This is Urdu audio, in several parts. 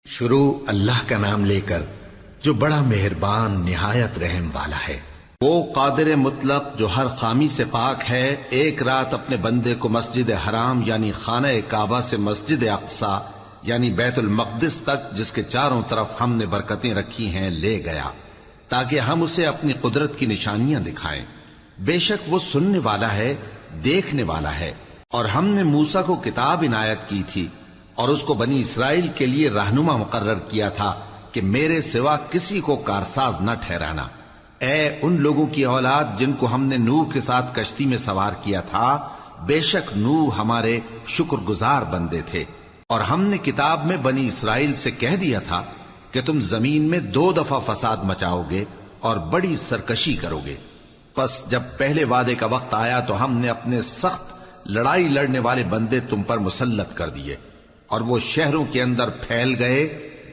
شروع اللہ کا نام لے کر جو بڑا مہربان نہایت رحم والا ہے۔ وہ قادر مطلق جو ہر خامی سے پاک ہے، ایک رات اپنے بندے کو مسجد حرام یعنی خانہ کعبہ سے مسجد اقصی یعنی بیت المقدس تک، جس کے چاروں طرف ہم نے برکتیں رکھی ہیں، لے گیا تاکہ ہم اسے اپنی قدرت کی نشانیاں دکھائیں۔ بے شک وہ سننے والا ہے، دیکھنے والا ہے۔ اور ہم نے موسیٰ کو کتاب عنایت کی تھی اور اس کو بنی اسرائیل کے لیے رہنما مقرر کیا تھا کہ میرے سوا کسی کو کارساز نہ ٹھہرانا۔ اے ان لوگوں کی اولاد جن کو ہم نے نوح کے ساتھ کشتی میں سوار کیا تھا، بے شک نوح ہمارے شکر گزار بندے تھے۔ اور ہم نے کتاب میں بنی اسرائیل سے کہہ دیا تھا کہ تم زمین میں 2 دفعہ فساد مچاؤ گے اور بڑی سرکشی کرو گے۔ پس جب پہلے وعدے کا وقت آیا تو ہم نے اپنے سخت لڑائی لڑنے والے بندے تم پر مسلط کر دیے، اور وہ شہروں کے اندر پھیل گئے،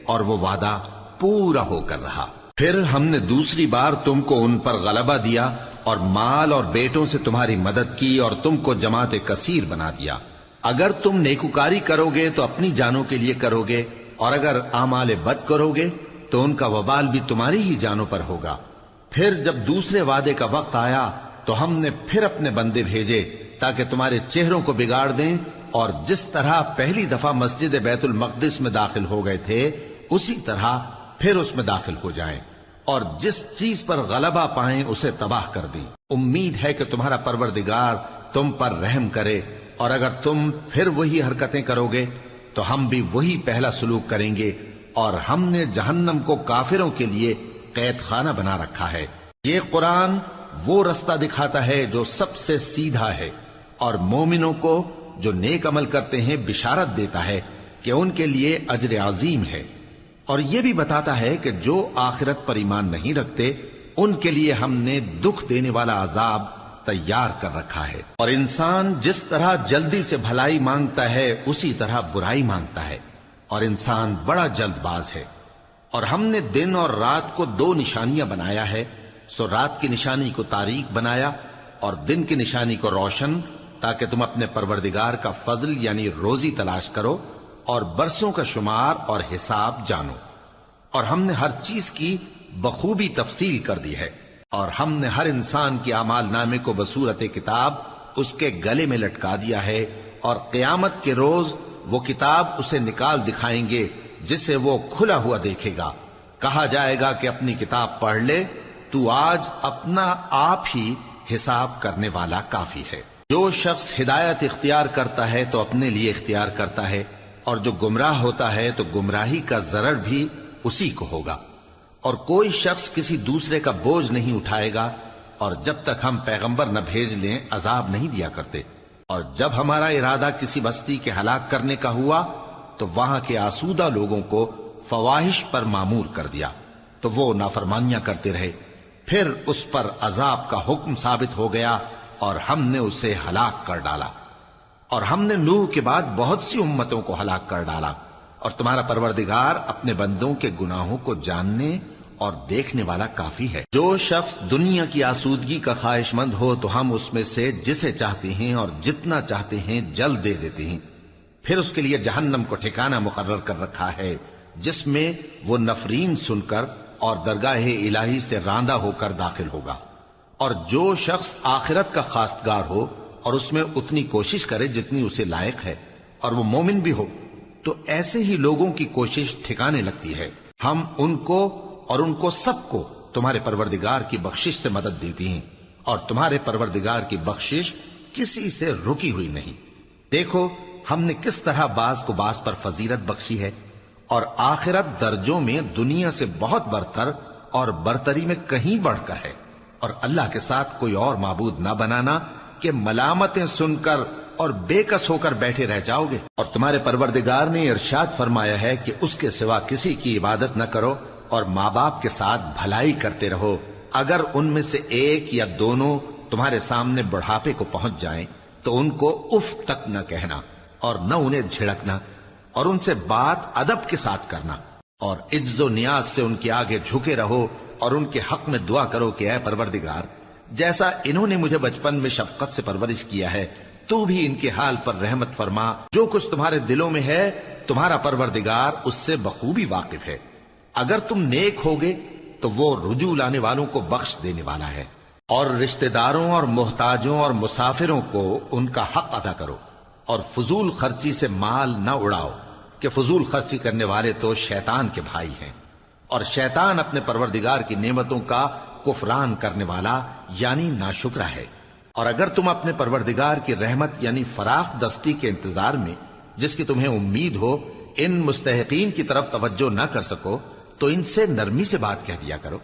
اور وہ وعدہ پورا ہو کر رہا۔ پھر ہم نے دوسری بار تم کو ان پر غلبہ دیا اور مال اور بیٹوں سے تمہاری مدد کی اور تم کو جماعت کثیر بنا دیا۔ اگر تم نیکوکاری کرو گے تو اپنی جانوں کے لیے کرو گے، اور اگر اعمال بد کرو گے تو ان کا وبال بھی تمہاری ہی جانوں پر ہوگا۔ پھر جب دوسرے وعدے کا وقت آیا تو ہم نے پھر اپنے بندے بھیجے تاکہ تمہارے چہروں کو بگاڑ دیں، اور جس طرح پہلی دفعہ مسجد بیت المقدس میں داخل ہو گئے تھے اسی طرح پھر اس میں داخل ہو جائیں، اور جس چیز پر غلبہ پائیں اسے تباہ کر دیں۔ امید ہے کہ تمہارا پروردگار تم پر رحم کرے، اور اگر تم پھر وہی حرکتیں کرو گے تو ہم بھی وہی پہلا سلوک کریں گے، اور ہم نے جہنم کو کافروں کے لیے قید خانہ بنا رکھا ہے۔ یہ قرآن وہ رستہ دکھاتا ہے جو سب سے سیدھا ہے، اور مومنوں کو جو نیک عمل کرتے ہیں بشارت دیتا ہے کہ ان کے لیے اجر عظیم ہے، اور یہ بھی بتاتا ہے کہ جو آخرت پر ایمان نہیں رکھتے ان کے لیے ہم نے دکھ دینے والا عذاب تیار کر رکھا ہے۔ اور انسان جس طرح جلدی سے بھلائی مانگتا ہے اسی طرح برائی مانگتا ہے، اور انسان بڑا جلد باز ہے۔ اور ہم نے دن اور رات کو 2 نشانیاں بنایا ہے، سو رات کی نشانی کو تاریک بنایا اور دن کی نشانی کو روشن، تاکہ تم اپنے پروردگار کا فضل یعنی روزی تلاش کرو اور برسوں کا شمار اور حساب جانو۔ اور ہم نے ہر چیز کی بخوبی تفصیل کر دی ہے، اور ہم نے ہر انسان کی اعمال نامے کو بصورت کتاب اس کے گلے میں لٹکا دیا ہے، اور قیامت کے روز وہ کتاب اسے نکال دکھائیں گے جسے وہ کھلا ہوا دیکھے گا۔ کہا جائے گا کہ اپنی کتاب پڑھ لے، تو آج اپنا آپ ہی حساب کرنے والا کافی ہے۔ جو شخص ہدایت اختیار کرتا ہے تو اپنے لیے اختیار کرتا ہے، اور جو گمراہ ہوتا ہے تو گمراہی کا ضرر بھی اسی کو ہوگا۔ اور کوئی شخص کسی دوسرے کا بوجھ نہیں اٹھائے گا، اور جب تک ہم پیغمبر نہ بھیج لیں عذاب نہیں دیا کرتے۔ اور جب ہمارا ارادہ کسی بستی کے ہلاک کرنے کا ہوا تو وہاں کے آسودہ لوگوں کو فواحش پر مامور کر دیا، تو وہ نافرمانیاں کرتے رہے۔ پھر اس پر عذاب کا حکم ثابت ہو گیا اور ہم نے اسے ہلاک کر ڈالا۔ اور ہم نے نوح کے بعد بہت سی امتوں کو ہلاک کر ڈالا، اور تمہارا پروردگار اپنے بندوں کے گناہوں کو جاننے اور دیکھنے والا کافی ہے۔ جو شخص دنیا کی آسودگی کا خواہش مند ہو تو ہم اس میں سے جسے چاہتے ہیں اور جتنا چاہتے ہیں جلد دے دیتے ہیں۔ پھر اس کے لیے جہنم کو ٹھکانہ مقرر کر رکھا ہے، جس میں وہ نفرین سن کر اور درگاہ الہی سے راندہ ہو کر داخل ہوگا۔ اور جو شخص آخرت کا خواستگار ہو اور اس میں اتنی کوشش کرے جتنی اسے لائق ہے، اور وہ مومن بھی ہو، تو ایسے ہی لوگوں کی کوشش ٹھکانے لگتی ہے۔ ہم ان کو اور ان کو سب کو تمہارے پروردگار کی بخشش سے مدد دیتی ہیں، اور تمہارے پروردگار کی بخشش کسی سے رکی ہوئی نہیں۔ دیکھو ہم نے کس طرح بعض کو بعض پر فضیلت بخشی ہے، اور آخرت درجوں میں دنیا سے بہت برتر اور برتری میں کہیں بڑھ کر ہے۔ اور اللہ کے ساتھ کوئی اور معبود نہ بنانا کہ ملامتیں سن کر اور بے کس ہو کر بیٹھے رہ جاؤ گے۔ اور تمہارے پروردگار نے ارشاد فرمایا ہے کہ اس کے سوا کسی کی عبادت نہ کرو، اور ماں باپ کے ساتھ بھلائی کرتے رہو۔ اگر ان میں سے ایک یا دونوں تمہارے سامنے بڑھاپے کو پہنچ جائیں تو ان کو اف تک نہ کہنا، اور نہ انہیں جھڑکنا، اور ان سے بات ادب کے ساتھ کرنا، اور عجز و نیاز سے ان کے آگے جھکے رہو، اور ان کے حق میں دعا کرو کہ اے پروردگار، جیسا انہوں نے مجھے بچپن میں شفقت سے پرورش کیا ہے، تو بھی ان کے حال پر رحمت فرما۔ جو کچھ تمہارے دلوں میں ہے تمہارا پروردگار اس سے بخوبی واقف ہے۔ اگر تم نیک ہوگے تو وہ رجوع لانے والوں کو بخش دینے والا ہے۔ اور رشتہ داروں اور محتاجوں اور مسافروں کو ان کا حق ادا کرو، اور فضول خرچی سے مال نہ اڑاؤ، کہ فضول خرچی کرنے والے تو شیطان کے بھائی ہیں، اور شیطان اپنے پروردگار کی نعمتوں کا کفران کرنے والا یعنی ناشکرا ہے۔ اور اگر تم اپنے پروردگار کی رحمت یعنی فراخ دستی کے انتظار میں، جس کی تمہیں امید ہو، ان مستحقین کی طرف توجہ نہ کر سکو تو ان سے نرمی سے بات کہہ دیا کرو،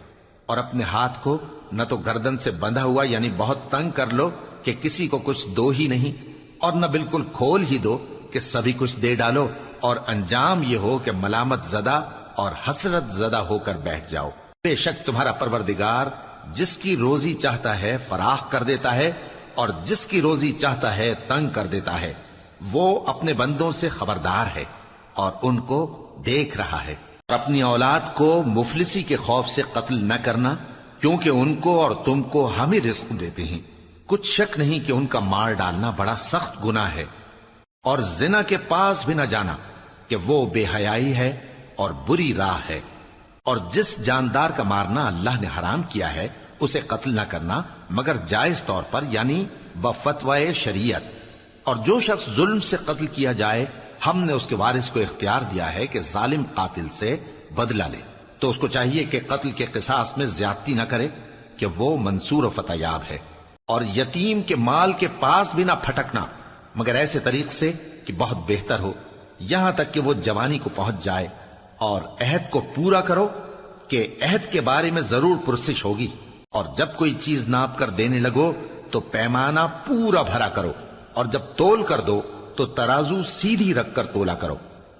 اور اپنے ہاتھ کو نہ تو گردن سے بندھا ہوا یعنی بہت تنگ کر لو کہ کسی کو کچھ دو ہی نہیں، اور نہ بالکل کھول ہی دو کہ سبھی کچھ دے ڈالو، اور انجام یہ ہو کہ ملامت زدہ اور حسرت زدہ ہو کر بیٹھ جاؤ۔ بے شک تمہارا پروردگار جس کی روزی چاہتا ہے فراخ کر دیتا ہے، اور جس کی روزی چاہتا ہے تنگ کر دیتا ہے۔ وہ اپنے بندوں سے خبردار ہے اور ان کو دیکھ رہا ہے۔ اور اپنی اولاد کو مفلسی کے خوف سے قتل نہ کرنا، کیونکہ ان کو اور تم کو ہم ہی رزق دیتے ہیں۔ کچھ شک نہیں کہ ان کا مار ڈالنا بڑا سخت گناہ ہے۔ اور زنا کے پاس بھی نہ جانا، کہ وہ بے حیائی ہے اور بری راہ ہے۔ اور جس جاندار کا مارنا اللہ نے حرام کیا ہے اسے قتل نہ کرنا مگر جائز طور پر یعنی بفتوائے شریعت۔ اور جو شخص ظلم سے قتل کیا جائے، ہم نے اس کے وارث کو اختیار دیا ہے کہ ظالم قاتل سے بدلہ لے، تو اس کو چاہیے کہ قتل کے قصاص میں زیادتی نہ کرے، کہ وہ منصور و فتح یاب ہے۔ اور یتیم کے مال کے پاس بھی نہ پھٹکنا مگر ایسے طریق سے کہ بہت بہتر ہو، یہاں تک کہ وہ جوانی کو پہنچ جائے۔ اور عہد کو پورا کرو، کہ عہد کے بارے میں ضرور پرسش ہوگی۔ اور جب کوئی چیز ناپ کر دینے لگو تو پیمانہ پورا بھرا کرو، اور جب تول کر دو تو ترازو سیدھی رکھ کر تولا کرو،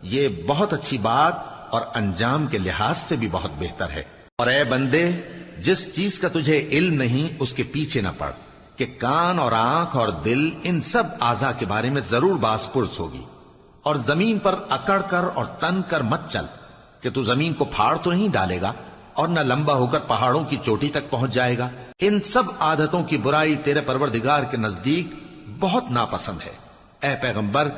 یہ بہت اچھی بات اور انجام کے لحاظ سے بھی بہت بہتر ہے۔ اور اے بندے، جس چیز کا تجھے علم نہیں اس کے پیچھے نہ پڑ، کہ کان اور آنکھ اور دل ان سب اعضاء کے بارے میں ضرور باز پرس ہوگی۔ اور زمین پر اکڑ کر اور تن کر مت چل، کہ تو زمین کو پھاڑ تو نہیں ڈالے گا اور نہ لمبا ہو کر پہاڑوں کی چوٹی تک پہنچ جائے گا۔ ان سب عادتوں کی برائی تیرے پروردگار کے نزدیک بہت ناپسند ہے۔ اے پیغمبر،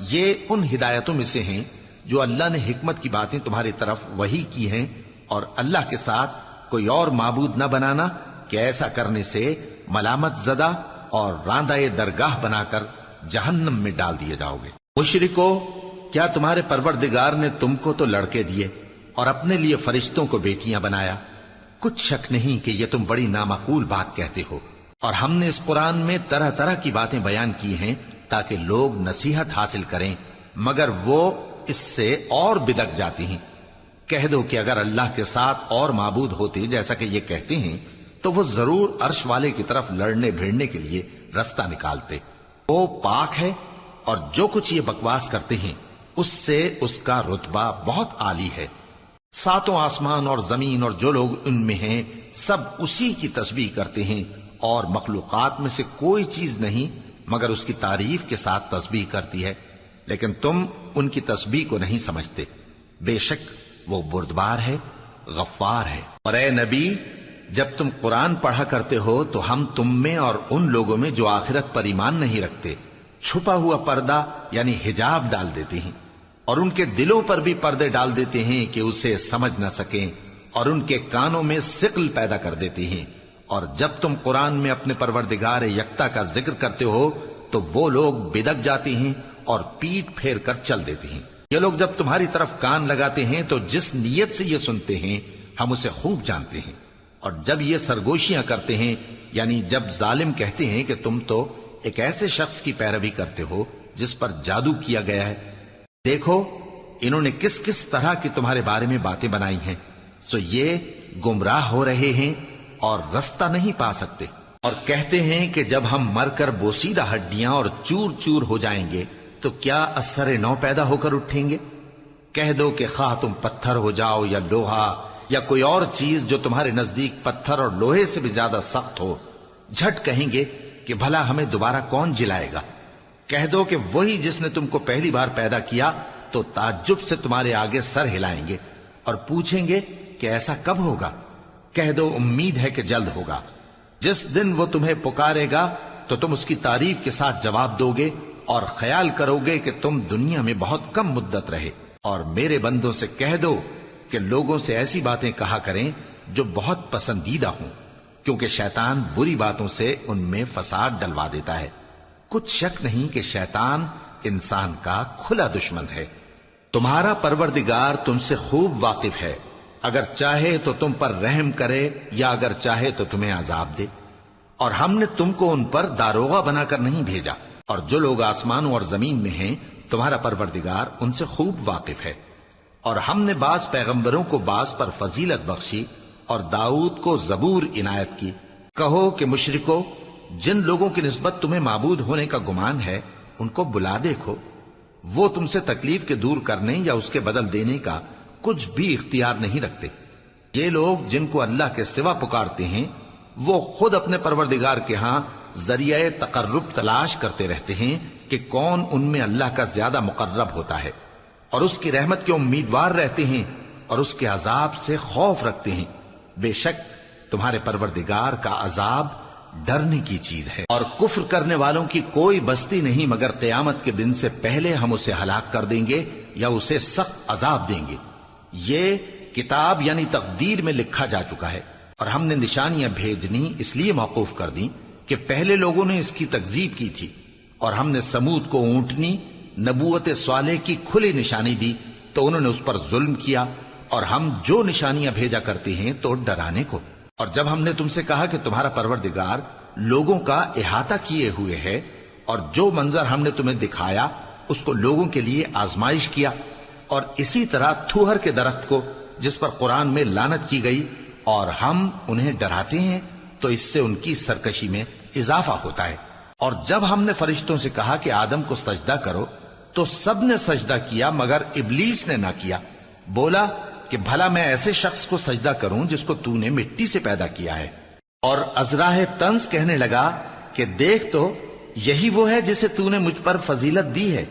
یہ ان ہدایتوں میں سے ہیں جو اللہ نے حکمت کی باتیں تمہاری طرف وحی کی ہیں، اور اللہ کے ساتھ کوئی اور معبود نہ بنانا، کہ ایسا کرنے سے ملامت زدہ اور راندہ درگاہ بنا کر جہنم میں ڈال دیے جاؤ گے۔ مشرکو، کیا تمہارے پروردگار نے تم کو تو لڑکے دیے اور اپنے لیے فرشتوں کو بیٹیاں بنایا؟ کچھ شک نہیں کہ یہ تم بڑی نامعقول بات کہتے ہو، اور ہم نے اس قرآن میں طرح طرح کی باتیں بیان کی ہیں تاکہ لوگ نصیحت حاصل کریں، مگر وہ اس سے اور بدک جاتی ہیں۔ کہہ دو کہ اگر اللہ کے ساتھ اور معبود ہوتے جیسا کہ یہ کہتے ہیں تو وہ ضرور عرش والے کی طرف لڑنے بھیڑنے کے لیے رستہ نکالتے۔ وہ پاک ہے، اور جو کچھ یہ بکواس کرتے ہیں اس سے اس کا رتبہ بہت عالی ہے۔ ساتوں آسمان اور زمین اور جو لوگ ان میں ہیں سب اسی کی تسبیح کرتے ہیں، اور مخلوقات میں سے کوئی چیز نہیں مگر اس کی تعریف کے ساتھ تسبیح کرتی ہے، لیکن تم ان کی تسبیح کو نہیں سمجھتے۔ بے شک وہ بردبار ہے، غفار ہے۔ اور اے نبی، جب تم قرآن پڑھا کرتے ہو تو ہم تم میں اور ان لوگوں میں جو آخرت پر ایمان نہیں رکھتے چھپا ہوا پردہ یعنی حجاب ڈال دیتے ہیں، اور ان کے دلوں پر بھی پردے ڈال دیتے ہیں کہ اسے سمجھ نہ سکیں، اور ان کے کانوں میں ثقل پیدا کر دیتے ہیں۔ اور جب تم قرآن میں اپنے پروردگار یکتا کا ذکر کرتے ہو تو وہ لوگ بدک جاتے ہیں اور پیٹ پھیر کر چل دیتے ہیں۔ یہ لوگ جب تمہاری طرف کان لگاتے ہیں تو جس نیت سے یہ سنتے ہیں ہم اسے خوب جانتے ہیں، اور جب یہ سرگوشیاں کرتے ہیں یعنی جب ظالم کہتے ہیں کہ تم تو ایک ایسے شخص کی پیروی کرتے ہو جس پر جادو کیا گیا ہے، دیکھو انہوں نے کس کس طرح کی تمہارے بارے میں باتیں بنائی ہیں، سو یہ گمراہ ہو رہے ہیں اور رستہ نہیں پا سکتے۔ اور کہتے ہیں کہ جب ہم مر کر بوسیدہ ہڈیاں اور چور چور ہو جائیں گے تو کیا اثر نو پیدا ہو کر اٹھیں گے؟ کہہ دو کہ خواہ تم پتھر ہو جاؤ یا لوہا یا کوئی اور چیز جو تمہارے نزدیک پتھر اور لوہے سے بھی زیادہ سخت ہو، جھٹ کہیں گے کہ بھلا ہمیں دوبارہ کون جلائے گا؟ کہہ دو کہ وہی جس نے تم کو پہلی بار پیدا کیا تو تعجب سے تمہارے آگے سر ہلائیں گے اور پوچھیں گے کہ ایسا کب ہوگا؟ کہہ دو امید ہے کہ جلد ہوگا۔ جس دن وہ تمہیں پکارے گا تو تم اس کی تعریف کے ساتھ جواب دو گے اور خیال کرو گے کہ تم دنیا میں بہت کم مدت رہے۔ اور میرے بندوں سے کہہ دو کہ لوگوں سے ایسی باتیں کہا کریں جو بہت پسندیدہ ہوں، کیونکہ شیطان بری باتوں سے ان میں فساد ڈلوا دیتا ہے۔ کچھ شک نہیں کہ شیطان انسان کا کھلا دشمن ہے۔ تمہارا پروردگار تم سے خوب واقف ہے، اگر چاہے تو تم پر رحم کرے یا اگر چاہے تو تمہیں عذاب دے۔ اور ہم نے تم کو ان پر داروغہ بنا کر نہیں بھیجا، اور جو لوگ آسمانوں اور زمین میں ہیں تمہارا پروردگار ان سے خوب واقف ہے۔ اور ہم نے بعض پیغمبروں کو بعض پر فضیلت بخشی اور داؤد کو زبور عنایت کی۔ کہو کہ مشرکو، جن لوگوں کی نسبت تمہیں معبود ہونے کا گمان ہے ان کو بلا دیکھو، وہ تم سے تکلیف کے دور کرنے یا اس کے بدل دینے کا کچھ بھی اختیار نہیں رکھتے۔ یہ لوگ جن کو اللہ کے سوا پکارتے ہیں وہ خود اپنے پروردگار کے ہاں ذریعہ تقرب تلاش کرتے رہتے ہیں کہ کون ان میں اللہ کا زیادہ مقرب ہوتا ہے، اور اس کی رحمت کے امیدوار رہتے ہیں اور اس کے عذاب سے خوف رکھتے ہیں۔ بے شک تمہارے پروردگار کا عذاب ڈرنے کی چیز ہے، اور کفر کرنے والوں کی کوئی بستی نہیں مگر قیامت کے دن سے پہلے ہم اسے ہلاک کر دیں گے یا اسے سخت عذاب دیں گے۔ یہ کتاب یعنی تقدیر میں لکھا جا چکا ہے، اور ہم نے نشانیاں بھیجنی اس لیے موقوف کر دیں کہ پہلے لوگوں نے اس کی تکذیب کی تھی، اور ہم نے سمود کو اونٹنی نبوت صالح کی کھلی نشانی دی تو انہوں نے اس پر ظلم کیا، اور ہم جو نشانیاں بھیجا کرتے ہیں تو ڈرانے کو۔ اور جب ہم نے تم سے کہا کہ تمہارا پروردگار لوگوں کا احاطہ کیے ہوئے ہے، اور جو منظر ہم نے تمہیں دکھایا اس کو لوگوں کے لیے آزمائش کیا، اور اسی طرح تھوہر کے درخت کو جس پر قرآن میں لعنت کی گئی، اور ہم انہیں ڈراتے ہیں تو اس سے ان کی سرکشی میں اضافہ ہوتا ہے۔ اور جب ہم نے فرشتوں سے کہا کہ آدم کو سجدہ کرو تو سب نے سجدہ کیا مگر ابلیس نے نہ کیا، بولا کہ بھلا میں ایسے شخص کو سجدہ کروں جس کو تو نے مٹی سے پیدا کیا ہے۔ اور ازراہ طنز کہنے لگا کہ دیکھ تو یہی وہ ہے جسے تو نے مجھ پر فضیلت دی ہے،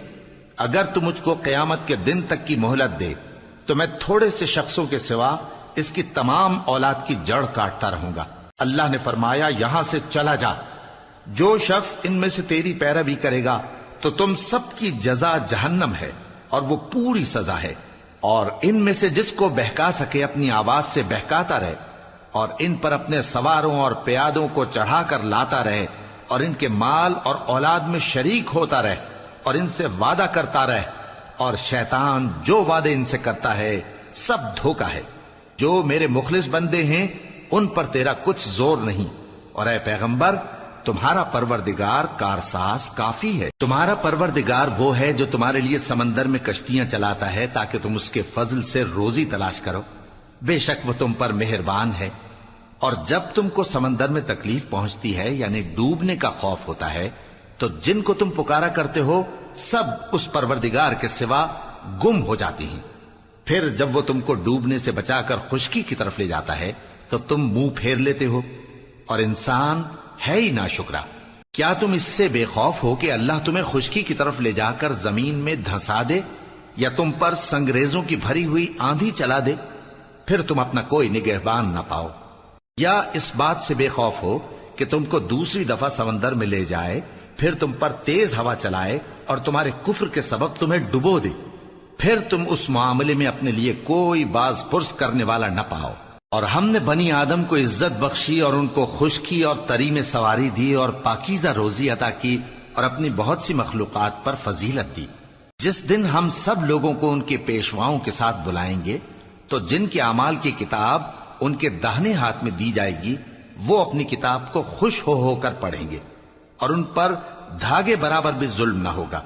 اگر تو مجھ کو قیامت کے دن تک کی مہلت دے تو میں تھوڑے سے شخصوں کے سوا اس کی تمام اولاد کی جڑ کاٹتا رہوں گا۔ اللہ نے فرمایا یہاں سے چلا جا، جو شخص ان میں سے تیری پیروی کرے گا تو تم سب کی جزا جہنم ہے اور وہ پوری سزا ہے، اور ان میں سے جس کو بہکا سکے اپنی آواز سے بہکاتا رہے، اور ان پر اپنے سواروں اور پیادوں کو چڑھا کر لاتا رہے، اور ان کے مال اور اولاد میں شریک ہوتا رہے، اور ان سے وعدہ کرتا رہے، اور شیطان جو وعدے ان سے کرتا ہے سب دھوکا ہے۔ جو میرے مخلص بندے ہیں ان پر تیرا کچھ زور نہیں، اور اے پیغمبر تمہارا پروردگار کارساز کافی ہے۔ تمہارا پروردگار وہ ہے جو تمہارے لیے سمندر میں کشتیاں چلاتا ہے تاکہ تم اس کے فضل سے روزی تلاش کرو، بے شک وہ تم پر مہربان ہے۔ اور جب تم کو سمندر میں تکلیف پہنچتی ہے یعنی ڈوبنے کا خوف ہوتا ہے تو جن کو تم پکارا کرتے ہو سب اس پروردگار کے سوا گم ہو جاتی ہیں۔ پھر جب وہ تم کو ڈوبنے سے بچا کر خشکی کی طرف لے جاتا ہے تو تم منہ پھیر لیتے ہو، اور انسان ہے ہی ناشکرا۔ کیا تم اس سے بے خوف ہو کہ اللہ تمہیں خشکی کی طرف لے جا کر زمین میں دھنسا دے، یا تم پر سنگریزوں کی بھری ہوئی آندھی چلا دے، پھر تم اپنا کوئی نگہبان نہ پاؤ؟ یا اس بات سے بے خوف ہو کہ تم کو دوسری دفعہ سمندر میں لے جائے، پھر تم پر تیز ہوا چلائے اور تمہارے کفر کے سبب تمہیں ڈبو دے، پھر تم اس معاملے میں اپنے لیے کوئی باز پرس کرنے والا نہ پاؤ۔ اور ہم نے بنی آدم کو عزت بخشی اور ان کو خشکی اور تری میں سواری دی اور پاکیزہ روزی عطا کی اور اپنی بہت سی مخلوقات پر فضیلت دی۔ جس دن ہم سب لوگوں کو ان کے پیشواؤں کے ساتھ بلائیں گے تو جن کے اعمال کی کتاب ان کے داہنے ہاتھ میں دی جائے گی وہ اپنی کتاب کو خوش ہو کر پڑھیں گے، اور ان پر دھاگے برابر بھی ظلم نہ ہوگا۔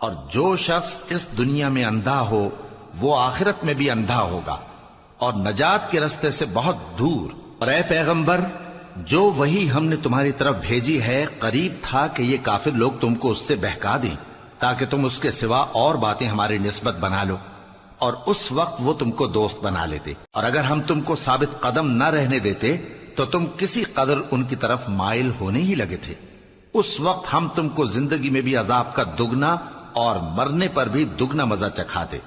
اور جو شخص اس دنیا میں اندھا ہو وہ آخرت میں بھی اندھا ہوگا اور نجات کے رستے سے بہت دور۔ اور اے پیغمبر جو وہی ہم نے تمہاری طرف بھیجی ہے قریب تھا کہ یہ کافر لوگ تم کو اس سے بہکا دیں تاکہ تم اس کے سوا اور باتیں ہماری نسبت بنا لو، اور اس وقت وہ تم کو دوست بنا لیتے، اور اگر ہم تم کو ثابت قدم نہ رہنے دیتے تو تم کسی قدر ان کی طرف مائل ہونے ہی لگے تھے۔ اس وقت ہم تم کو زندگی میں بھی عذاب کا دگنا اور مرنے پر بھی دگنا مزہ چکھاتے،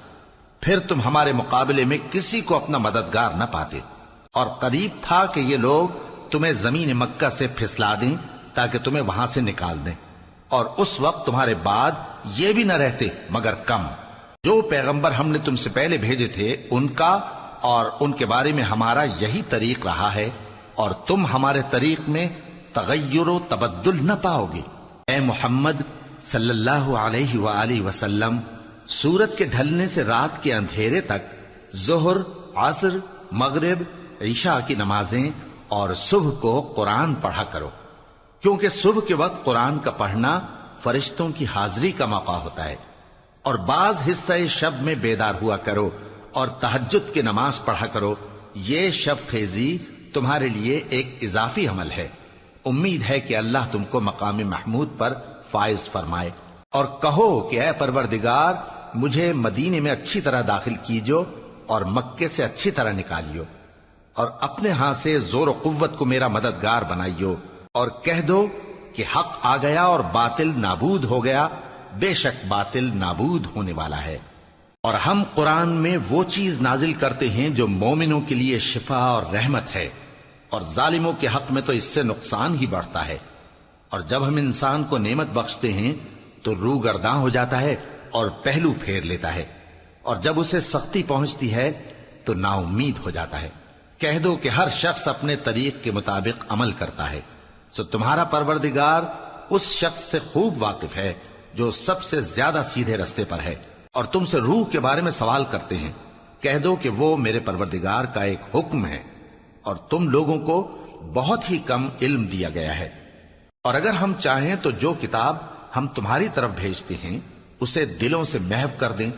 پھر تم ہمارے مقابلے میں کسی کو اپنا مددگار نہ پاتے۔ اور قریب تھا کہ یہ لوگ تمہیں زمین مکہ سے پھسلا دیں تاکہ تمہیں وہاں سے نکال دیں، اور اس وقت تمہارے بعد یہ بھی نہ رہتے مگر کم۔ جو پیغمبر ہم نے تم سے پہلے بھیجے تھے ان کا اور ان کے بارے میں ہمارا یہی طریق رہا ہے، اور تم ہمارے طریق میں تغیر و تبدل نہ پاؤ گے۔ اے محمد صلی اللہ علیہ وآلہ وسلم، سورج کے ڈھلنے سے رات کے اندھیرے تک ظہر، عصر، مغرب، عشاء کی نمازیں اور صبح کو قرآن پڑھا کرو، کیونکہ صبح کے وقت قرآن کا پڑھنا فرشتوں کی حاضری کا موقع ہوتا ہے، اور بعض حصہ شب میں بیدار ہوا کرو اور تہجد کی نماز پڑھا کرو۔ یہ شب خیزی تمہارے لیے ایک اضافی عمل ہے۔ امید ہے کہ اللہ تم کو مقام محمود پر فائز فرمائے۔ اور کہو کہ اے پروردگار، مجھے مدینے میں اچھی طرح داخل کیجو اور مکے سے اچھی طرح نکالیو، اور اپنے ہاں سے زور و قوت کو میرا مددگار بنائیو، اور کہہ دو کہ حق آ گیا اور باطل نابود ہو گیا، بے شک باطل نابود ہونے والا ہے۔ اور ہم قرآن میں وہ چیز نازل کرتے ہیں جو مومنوں کے لیے شفا اور رحمت ہے، اور ظالموں کے حق میں تو اس سے نقصان ہی بڑھتا ہے۔ اور جب ہم انسان کو نعمت بخشتے ہیں تو روح گرداں ہو جاتا ہے اور پہلو پھیر لیتا ہے، اور جب اسے سختی پہنچتی ہے تو نا امید ہو جاتا ہے۔ کہہ دو کہ ہر شخص اپنے طریق کے مطابق عمل کرتا ہے، سو تمہارا پروردگار اس شخص سے خوب واقف ہے جو سب سے زیادہ سیدھے رستے پر ہے۔ اور تم سے روح کے بارے میں سوال کرتے ہیں، کہہ دو کہ وہ میرے پروردگار کا ایک حکم ہے، اور تم لوگوں کو بہت ہی کم علم دیا گیا ہے۔ اور اگر ہم چاہیں تو جو کتاب ہم تمہاری طرف بھیجتے ہیں اسے دلوں سے محو کر دیں،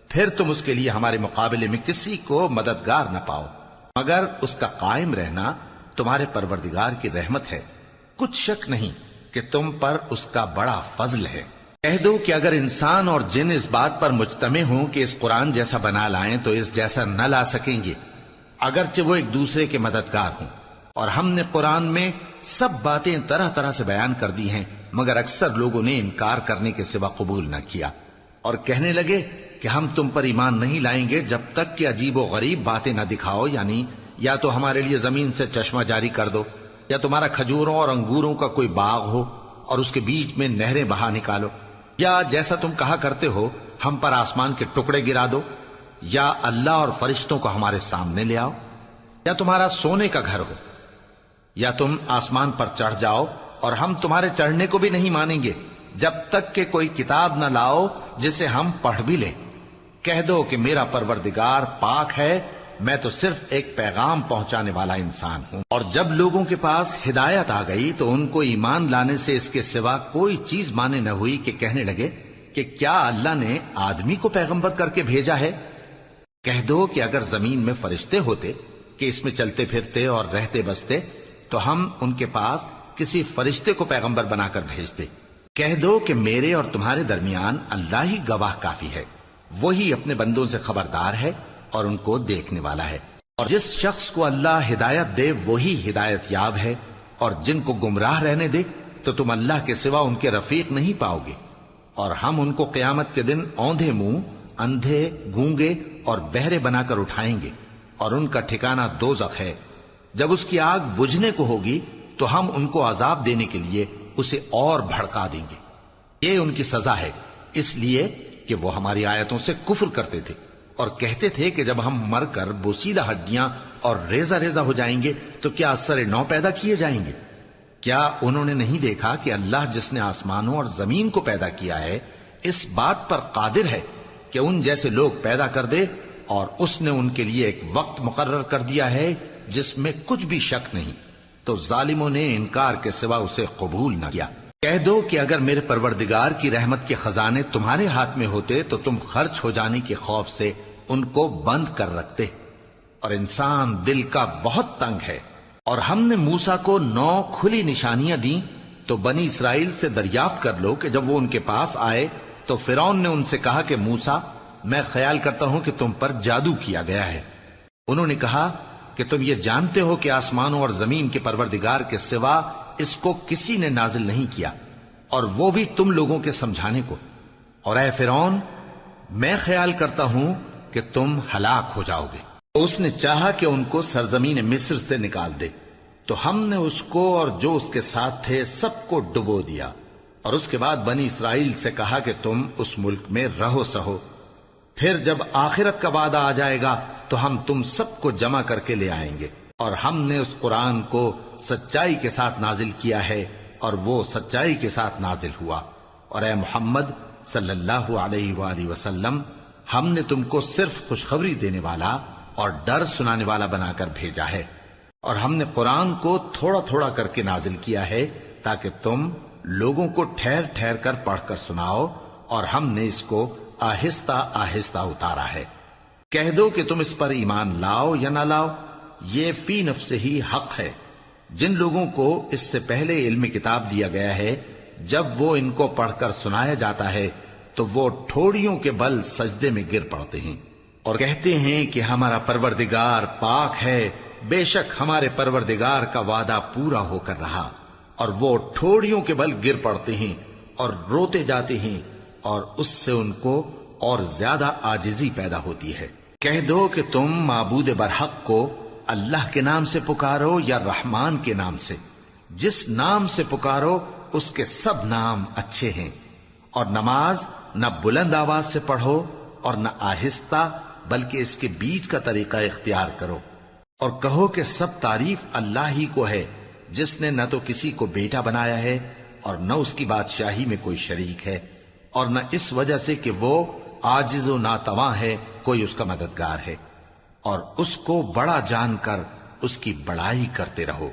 پھر تم اس کے لیے ہمارے مقابلے میں کسی کو مددگار نہ پاؤ، مگر اس کا قائم رہنا تمہارے پروردگار کی رحمت ہے، کچھ شک نہیں کہ تم پر اس کا بڑا فضل ہے۔ کہہ دو کہ اگر انسان اور جن اس بات پر مجتمع ہوں کہ اس قرآن جیسا بنا لائیں تو اس جیسا نہ لا سکیں گے، اگرچہ وہ ایک دوسرے کے مددگار ہوں۔ اور ہم نے قرآن میں سب باتیں طرح طرح سے بیان کر دی ہیں، مگر اکثر لوگوں نے انکار کرنے کے سوا قبول نہ کیا، اور کہنے لگے کہ ہم تم پر ایمان نہیں لائیں گے جب تک کہ عجیب و غریب باتیں نہ دکھاؤ، یعنی یا تو ہمارے لیے زمین سے چشمہ جاری کر دو، یا تمہارا کھجوروں اور انگوروں کا کوئی باغ ہو اور اس کے بیچ میں نہریں بہا نکالو، یا جیسا تم کہا کرتے ہو ہم پر آسمان کے ٹکڑے گرا دو، یا اللہ اور فرشتوں کو ہمارے سامنے لے آؤ، یا تمہارا سونے کا گھر ہو، یا تم آسمان پر چڑھ جاؤ، اور ہم تمہارے چڑھنے کو بھی نہیں مانیں گے جب تک کہ کوئی کتاب نہ لاؤ جسے ہم پڑھ بھی لیں۔ کہہ دو کہ میرا پروردگار پاک ہے، میں تو صرف ایک پیغام پہنچانے والا انسان ہوں۔ اور جب لوگوں کے پاس ہدایت آ گئی تو ان کو ایمان لانے سے اس کے سوا کوئی چیز مانے نہ ہوئی کہ کہنے لگے کہ کیا اللہ نے آدمی کو پیغمبر کر کے بھیجا ہے؟ کہہ دو کہ اگر زمین میں فرشتے ہوتے کہ اس میں چلتے پھرتے اور رہتے بستے تو ہم ان کے پاس کسی فرشتے کو پیغمبر بنا کر بھیجتے۔ کہہ دو کہ میرے اور تمہارے درمیان اللہ ہی گواہ کافی ہے، وہی اپنے بندوں سے خبردار ہے اور ان کو دیکھنے والا ہے۔ اور جس شخص کو اللہ ہدایت دے وہی ہدایت یاب ہے، اور جن کو گمراہ رہنے دے تو تم اللہ کے سوا ان کے رفیق نہیں پاؤ گے۔ اور ہم ان کو قیامت کے دن اوندھے منہ، اندھے، گونگے اور بہرے بنا کر اٹھائیں گے، اور ان کا ٹھکانہ دوزخ ہے۔ جب اس کی آگ بجھنے کو ہوگی تو ہم ان کو عذاب دینے کے لیے اسے اور بھڑکا دیں گے۔ یہ ان کی سزا ہے، اس لیے کہ وہ ہماری آیتوں سے کفر کرتے تھے اور کہتے تھے کہ جب ہم مر کر بوسیدہ ہڈیاں اور ریزہ ریزہ ہو جائیں گے تو کیا اثر نو پیدا کیے جائیں گے؟ کیا انہوں نے نہیں دیکھا کہ اللہ جس نے آسمانوں اور زمین کو پیدا کیا ہے اس بات پر قادر ہے کہ ان جیسے لوگ پیدا کر دے، اور اس نے ان کے لیے ایک وقت مقرر کر دیا ہے جس میں کچھ بھی شک نہیں، تو ظالموں نے انکار کے سوا اسے قبول نہ کیا۔ کہہ دو کہ اگر میرے پروردگار کی رحمت کے خزانے تمہارے ہاتھ میں ہوتے تو تم خرچ ہو جانے کے خوف سے ان کو بند کر رکھتے، اور انسان دل کا بہت تنگ ہے۔ اور ہم نے موسیٰ کو 9 کھلی نشانیاں دیں تو بنی اسرائیل سے دریافت کر لو کہ جب وہ ان کے پاس آئے تو فرعون نے ان سے کہا کہ موسیٰ، میں خیال کرتا ہوں کہ تم پر جادو کیا گیا ہے۔ انہوں نے کہا کہ تم یہ جانتے ہو کہ آسمانوں اور زمین کے پروردگار کے سوا اس کو کسی نے نازل نہیں کیا، اور وہ بھی تم لوگوں کے سمجھانے کو۔ اور اے فرعون، میں خیال کرتا ہوں کہ تم ہلاک ہو جاؤ گے۔ تو اس نے چاہا کہ ان کو سرزمین مصر سے نکال دے، تو ہم نے اس کو اور جو اس کے ساتھ تھے سب کو ڈبو دیا، اور اس کے بعد بنی اسرائیل سے کہا کہ تم اس ملک میں رہو سہو، پھر جب آخرت کا وعدہ آ جائے گا تو ہم تم سب کو جمع کر کے لے آئیں گے، اور ہم نے اس قرآن کو سچائی کے ساتھ نازل کیا ہے اور وہ سچائی کے ساتھ نازل ہوا۔ اور اے محمد صلی اللہ علیہ وآلہ وسلم، ہم نے تم کو صرف خوشخبری دینے والا اور ڈر سنانے والا بنا کر بھیجا ہے، اور ہم نے قرآن کو تھوڑا تھوڑا کر کے نازل کیا ہے تاکہ تم لوگوں کو ٹھہر ٹھہر کر پڑھ کر سناؤ، اور ہم نے اس کو آہستہ آہستہ اتارا ہے۔ کہہ دو کہ تم اس پر ایمان لاؤ یا نہ لاؤ، یہ فی نفس ہی حق ہے۔ جن لوگوں کو اس سے پہلے علم کتاب دیا گیا ہے، جب وہ ان کو پڑھ کر سنایا جاتا ہے تو وہ ٹھوڑیوں کے بل سجدے میں گر پڑتے ہیں اور کہتے ہیں کہ ہمارا پروردگار پاک ہے، بے شک ہمارے پروردگار کا وعدہ پورا ہو کر رہا، اور وہ ٹھوڑیوں کے بل گر پڑتے ہیں اور روتے جاتے ہیں، اور اس سے ان کو اور زیادہ عاجزی پیدا ہوتی ہے۔ کہہ دو کہ تم معبود برحق کو اللہ کے نام سے پکارو یا رحمان کے نام سے، جس نام سے پکارو اس کے سب نام اچھے ہیں، اور نماز نہ بلند آواز سے پڑھو اور نہ آہستہ، بلکہ اس کے بیچ کا طریقہ اختیار کرو، اور کہو کہ سب تعریف اللہ ہی کو ہے، جس نے نہ تو کسی کو بیٹا بنایا ہے اور نہ اس کی بادشاہی میں کوئی شریک ہے، اور نہ اس وجہ سے کہ وہ عاجز و ناتواں ہے کوئی اس کا مددگار ہے، اور اس کو بڑا جان کر اس کی بڑائی کرتے رہو۔